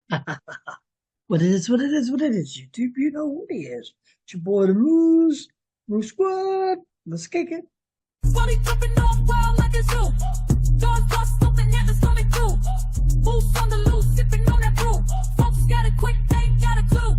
What it is, what it is, what it is, YouTube. You know what it is. It's your boy, the Moose. Moose Squad. Let's kick it. Body jumping off wild like a zoo. Doors bust open, yeah, it's coming through. Boots on the loose, sipping on that brew. Folks got it quick, they ain't got a clue.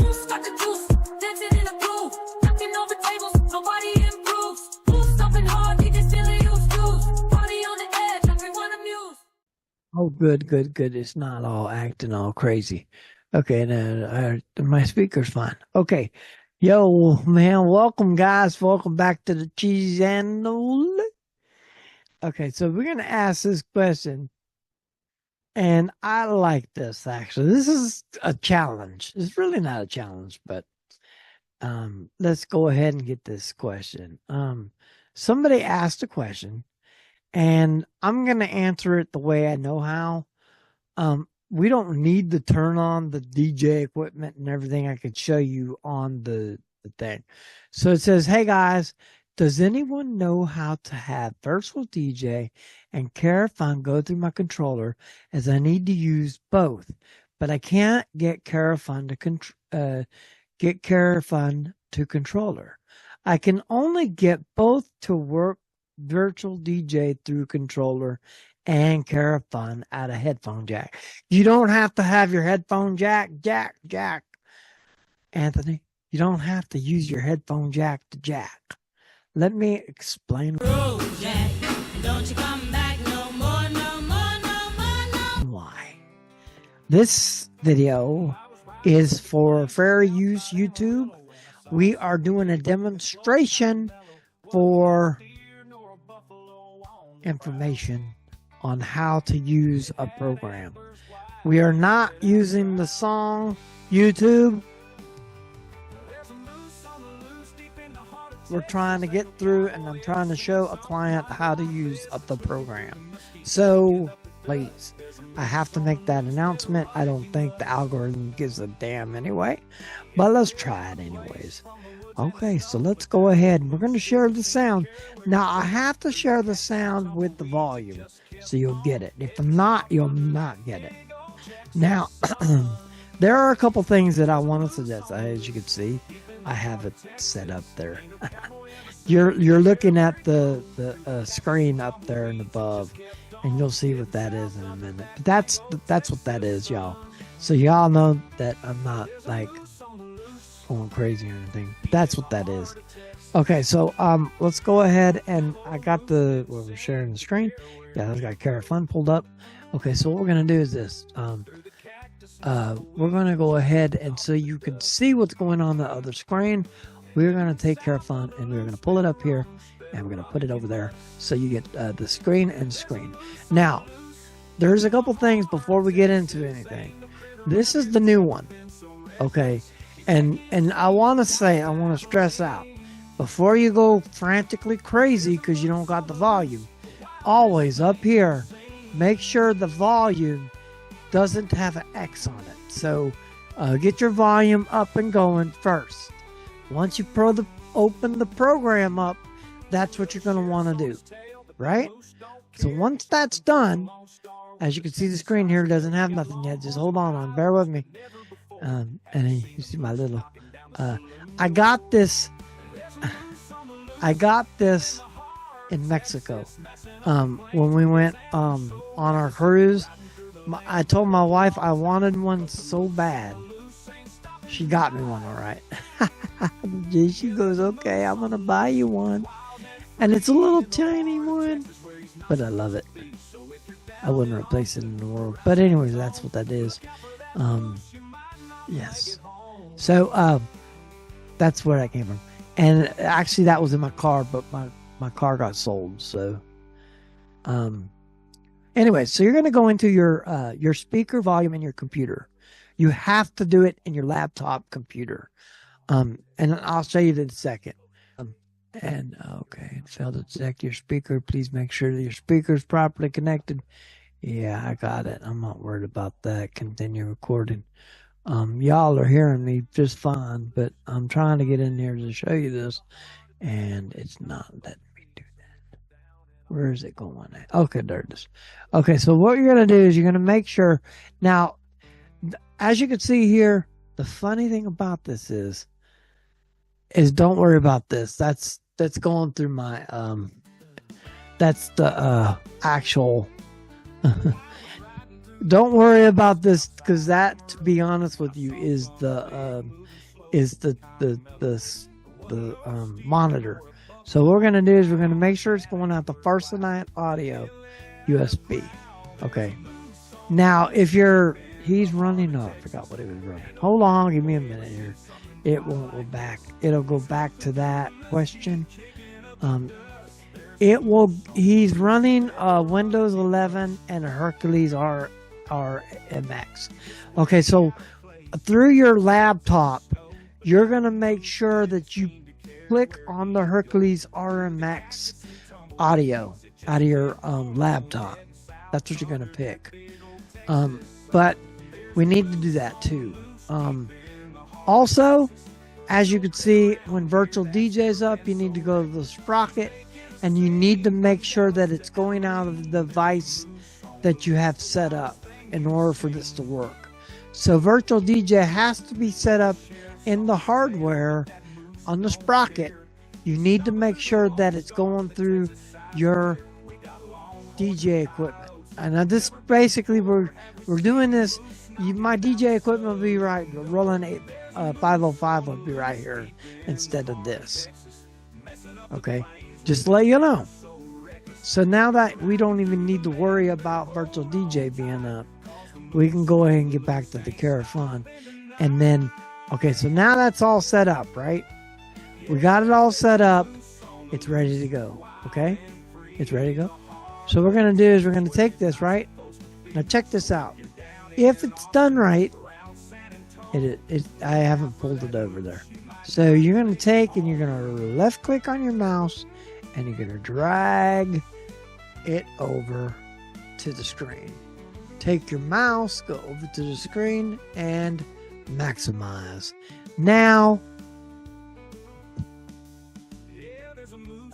Moose got the juice, dancing in a groove. Knocking over tables, nobody improves. Moose stomping hard, he just feel it, use dudes. Party on the edge, everyone amused. Oh, good, good, good. It's not all acting all crazy. Okay, now my speaker's fine. Okay. Yo, man, welcome, guys. Welcome back to the Cheese Channel. Okay, so we're going to ask this question. And I like this, actually. This is a challenge. It's really not a challenge, but let's go ahead and get this question. Somebody asked a question, and I'm going to answer it the way I know how. We don't need to turn on the DJ equipment and everything. I could show you on the thing. So it says, hey guys, does anyone know how to have Virtual DJ and KaraFun go through my controller, as I need to use both, but I can't get KaraFun to controller. I can only get both to work Virtual DJ through controller and KaraFun out of headphone jack. You don't have to have your headphone jack. Anthony, you don't have to use your headphone jack to jack. Let me explain why. This video is for fair use YouTube. We are doing a demonstration for information on how to use a program. We are not using the song YouTube. We're trying to get through, and I'm trying to show a client how to use the program. So please, I have to make that announcement. I don't think the algorithm gives a damn anyway, but let's try it anyways. Okay, so let's go ahead. We're going to share the sound. Now, I have to share the sound with the volume, so you'll get it. If I'm not, you'll not get it. Now, there are a couple things that I want to suggest. As you can see, I have it set up there. You're looking at the screen up there and above, and you'll see what that is in a minute. But that's what that is, y'all. So y'all know that I'm not like going crazy or anything. That's what that is. Okay, so let's go ahead, and I got we're sharing the screen. Yeah, I've got KaraFun pulled up. Okay, so what we're gonna do is this. We're gonna go ahead, and so you can see what's going on the other screen. We're gonna take KaraFun, and we're gonna pull it up here, and we're gonna put it over there, so you get the screen and screen. Now, there's a couple things before we get into anything. This is the new one, okay? And I want to stress out, before you go frantically crazy because you don't got the volume, always up here, make sure the volume doesn't have an X on it. So get your volume up and going first. Once you open the program up, that's what you're going to want to do, right? So once that's done, as you can see, the screen here doesn't have nothing yet. Just hold on, bear with me. And then you see my little, I got this in Mexico. When we went, on our cruise, I told my wife I wanted one so bad. She got me one, all right. She goes, okay, I'm going to buy you one. And it's a little tiny one, but I love it. I wouldn't replace it in the world. But anyways, that's what that is. Yes. So that's where I came from. And actually that was in my car, but my car got sold. So anyway, so you're going to go into your speaker volume in your computer. You have to do it in your laptop computer. And I'll show you in a second. And okay, failed to detect your speaker. Please make sure that your speaker is properly connected. Yeah, I got it. I'm not worried about that. Continue recording. Y'all are hearing me just fine, but I'm trying to get in here to show you this, and it's not letting me do that. Where is it going at? Okay, there it is. Okay, so what you're going to do is you're going to make sure. Now, as you can see here, the funny thing about this is don't worry about this. That's going through my that's the actual don't worry about this, because that, to be honest with you, is the monitor. So what we're gonna do is we're gonna make sure it's going out the first night audio USB. Okay. Now if he's running, I forgot what he was running. Hold on, give me a minute here. It won't go back. It'll go back to that question. He's running Windows 11 and a Hercules RMX. Okay, so through your laptop, you're going to make sure that you click on the Hercules RMX audio out of your laptop. That's what you're going to pick. But we need to do that too. Also, as you can see, when Virtual DJ is up, you need to go to the sprocket, and you need to make sure that it's going out of the device that you have set up in order for this to work. So Virtual DJ has to be set up in the hardware on the sprocket. You need to make sure that it's going through your DJ equipment. And now this basically, we're doing this. My DJ equipment will be right. Roland 505 will be right here instead of this. Okay, just to let you know. So now that we don't even need to worry about Virtual DJ being up, we can go ahead and get back to the KaraFun. And then, okay, so now that's all set up, right? We got it all set up. It's ready to go. Okay, it's ready to go. So what we're gonna do is we're gonna take this, right? Now check this out. If it's done right, I haven't pulled it over there. So you're going to take and you're going to left click on your mouse and you're going to drag it over to the screen. Take your mouse, go over to the screen and maximize. Now,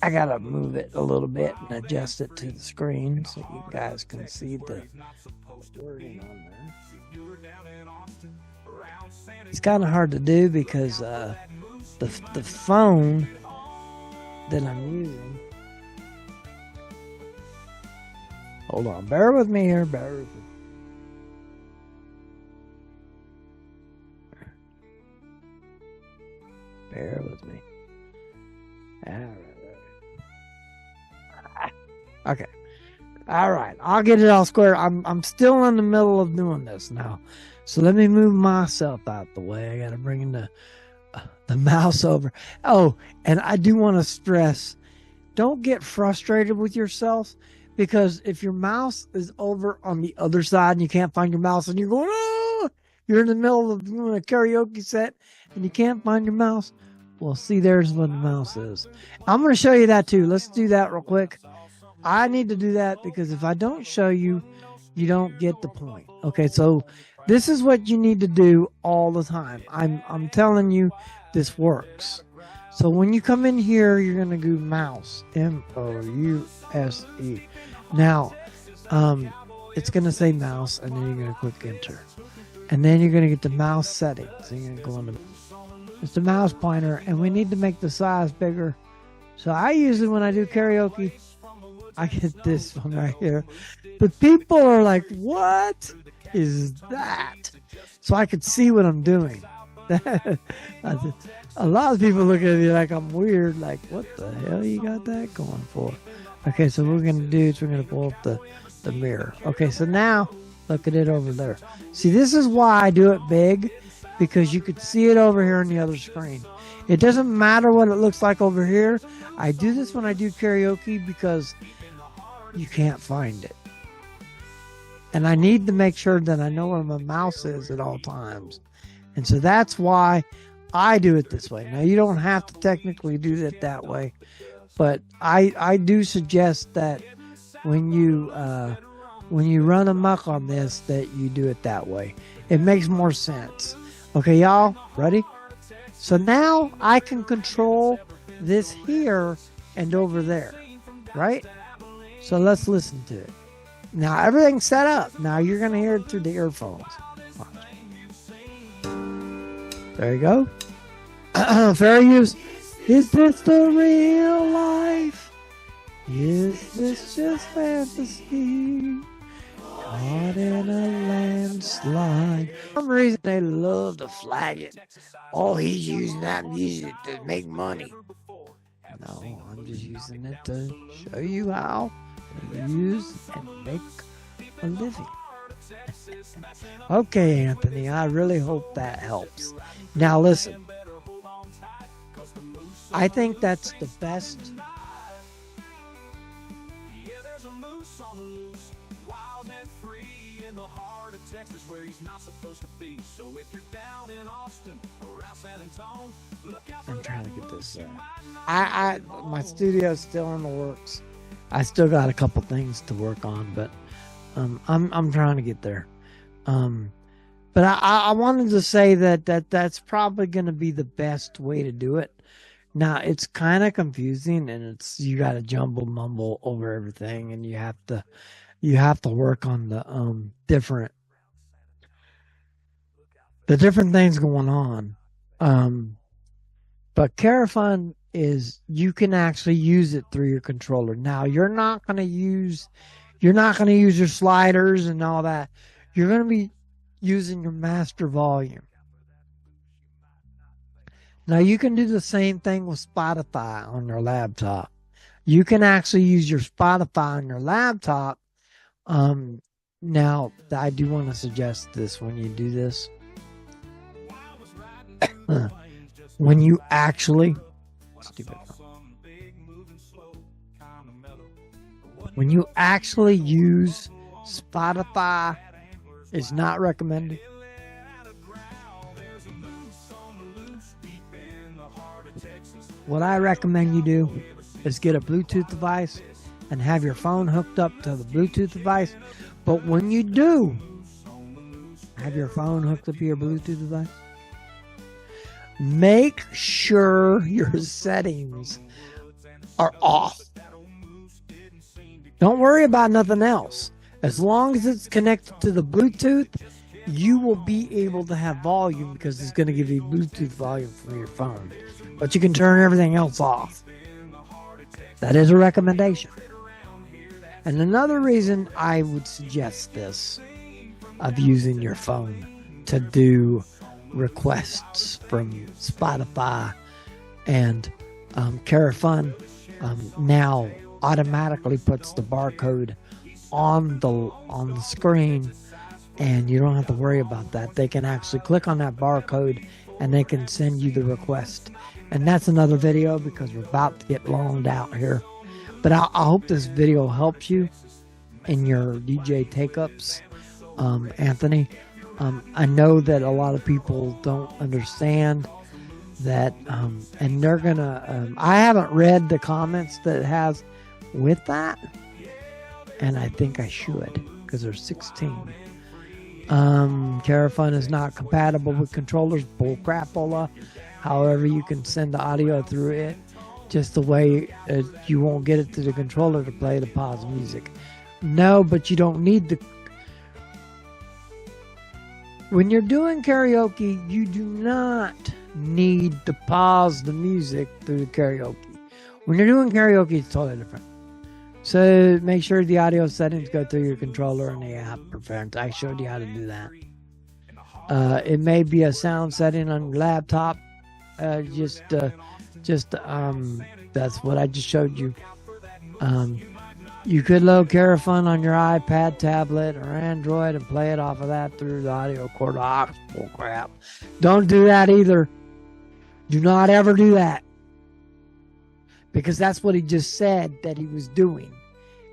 I got to move it a little bit and adjust it to the screen so you guys can see the wording on there. It's kind of hard to do because the phone that I'm using. Hold on, bear with me here. Bear with me. Bear with me. All right. Okay. All right, I'll get it all square. I'm still in the middle of doing this now, so let me move myself out the way. I got to bring the mouse over. Oh, and I do want to stress: don't get frustrated with yourself, because if your mouse is over on the other side and you can't find your mouse, and you're going, oh, you're in the middle of doing a karaoke set and you can't find your mouse. Well, see, there's what the mouse is. I'm going to show you that too. Let's do that real quick. I need to do that because if I don't show you, you don't get the point. Okay, so this is what you need to do all the time. I'm telling you, this works. So when you come in here, you're gonna do mouse, M-O-U-S-E. Now, it's gonna say mouse, and then you're gonna click enter, and then you're gonna get the mouse settings. So you're gonna go on it's the mouse pointer, and we need to make the size bigger. So I usually, when I do karaoke, I get this one right here. But people are like, what is that? So I could see what I'm doing. A lot of people look at me like I'm weird. Like, what the hell you got that going for? Okay, so what we're going to do is we're going to pull up the mirror. Okay, so now look at it over there. See, this is why I do it big, because you could see it over here on the other screen. It doesn't matter what it looks like over here. I do this when I do karaoke because you can't find it. And I need to make sure that I know where my mouse is at all times. And so that's why I do it this way. Now, you don't have to technically do it that way, but I do suggest that when you run amok on this, that you do it that way. It makes more sense. Okay, y'all, ready? So now I can control this here and over there, right? So let's listen to it. Now everything's set up. Now you're going to hear it through the earphones. Watch. There you go. Fair use. Is this the real life? Is this just fantasy? Caught in a landslide. For some reason they love to flag it. Oh, he's using that music to make money. No, I'm just using it to show you how to use and make a living. Okay, Anthony, I really hope that helps. Now listen, I think that's the best. I'm trying to get this. My studio's still in the works. I still got a couple things to work on, but I'm trying to get there. But I wanted to say that's probably going to be the best way to do it. Now it's kind of confusing, and you got to jumble mumble over everything, and you have to work on the different things going on. But KaraFun is, you can actually use it through your controller. Now you're not going to use your sliders and all that. You're going to be using your master volume. Now you can do the same thing with Spotify on your laptop. You can actually use your Spotify on your laptop. Now I do want to suggest this when you do this. When you actually use Spotify, it's not recommended. What I recommend you do is get a Bluetooth device and have your phone hooked up to the Bluetooth device. But when you do have your phone hooked up to your Bluetooth device, make sure your settings are off. Don't worry about nothing else. As long as it's connected to the Bluetooth, you will be able to have volume because it's going to give you Bluetooth volume from your phone. But you can turn everything else off. That is a recommendation. And another reason I would suggest this, of using your phone to do requests from Spotify and KaraFun, now automatically puts the barcode on the screen, and you don't have to worry about that. They can actually click on that barcode and they can send you the request. And that's another video because we're about to get loaned out here. But I hope this video helps you in your DJ take-ups, Anthony. I know that a lot of people don't understand that, and they're gonna. I haven't read the comments that it has with that, and I think I should because there's 16. KaraFun is not compatible with controllers. Bull crapola. However, you can send the audio through it, just the way you won't get it to the controller to play the pause music. No, but you don't need the. When you're doing karaoke, you do not need to pause the music through the karaoke. When you're doing karaoke, it's totally different. So make sure the audio settings go through your controller and the app preference. I showed you how to do that. It may be a sound setting on your laptop. That's what I just showed you. You could load KaraFun on your iPad, tablet, or Android and play it off of that through the audio cord. Oh, crap. Don't do that either. Do not ever do that. Because that's what he just said that he was doing.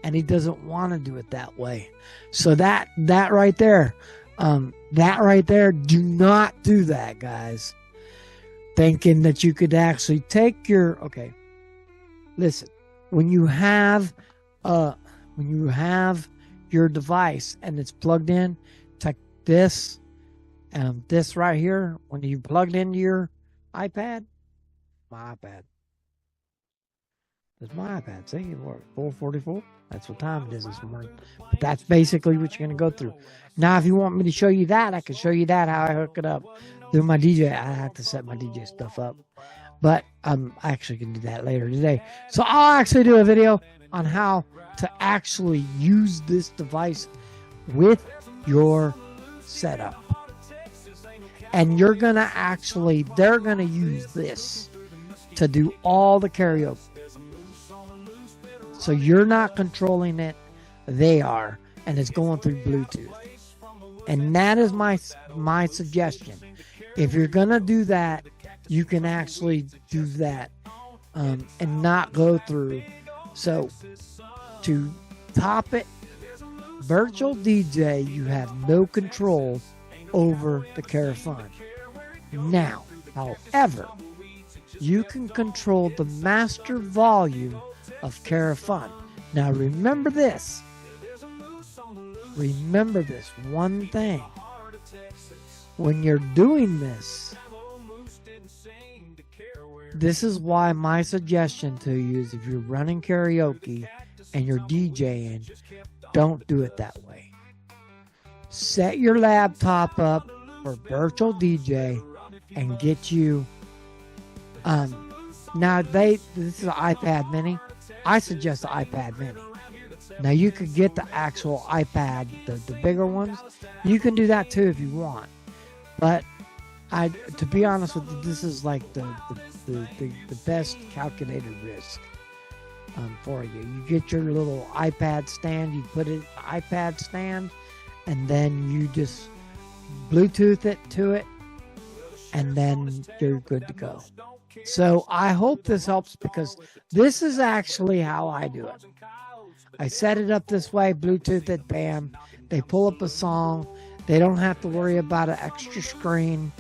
And he doesn't want to do it that way. So that right there, do not do that, guys. Thinking that you could actually take your, okay, listen, when you have your device and it's plugged in, take this right here, when you plugged into your iPad, my iPad. There's my iPad. See, what, 4:44? That's what time it is this morning. But that's basically what you're going to go through. Now, if you want me to show you that, I can show you that, how I hook it up do my DJ. I have to set my DJ stuff up, but I actually can do that later today. So I'll actually do a video on how to actually use this device with your setup. And you're gonna actually, they're gonna use this to do all the karaoke. So you're not controlling it, they are, and it's going through Bluetooth. And that is my suggestion. If you're gonna do that, you can actually do that and not go through. So to top it, Virtual DJ, you have no control over the KaraFun. Now, however, you can control the master volume of KaraFun. Now remember this. Remember this one thing. When you're doing this, this is why my suggestion to you is if you're running karaoke and you're DJing, don't do it that way. Set your laptop up for Virtual DJ and get you now this is an iPad mini. I suggest the iPad mini. Now you could get the actual iPad, the bigger ones. You can do that too if you want. But to be honest with you, this is like the best calculated risk for you. You get your little iPad stand, you put it in the iPad stand, and then you just Bluetooth it to it, and then you're good to go. So I hope this helps, because this is actually how I do it. I set it up this way, Bluetooth it, bam. They pull up a song. They don't have to worry about an extra screen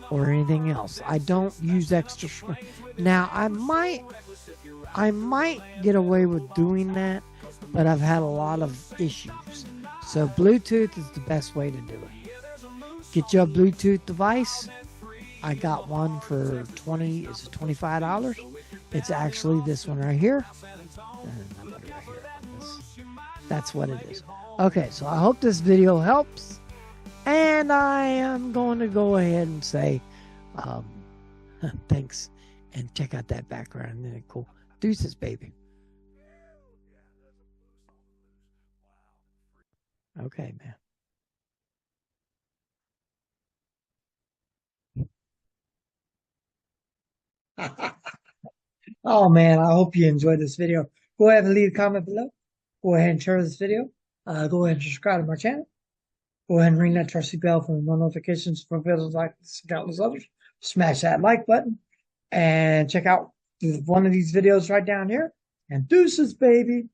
or anything else. I don't use extra screen. Now, I might get away with doing that, but I've had a lot of issues. So Bluetooth is the best way to do it. Get you a Bluetooth device. I got one for $25. It's actually this one right here. That's what it is. Okay, so I hope this video helps. And I am going to go ahead and say thanks. And check out that background. Isn't it cool? Deuces, baby. Okay, man. Oh man, I hope you enjoyed this video. Go ahead and leave a comment below. Go ahead and share this video. Go ahead and subscribe to my channel. Go ahead and ring that trusty bell for more notifications from videos like this and countless others. Smash that like button and check out one of these videos right down here. And deuces, baby.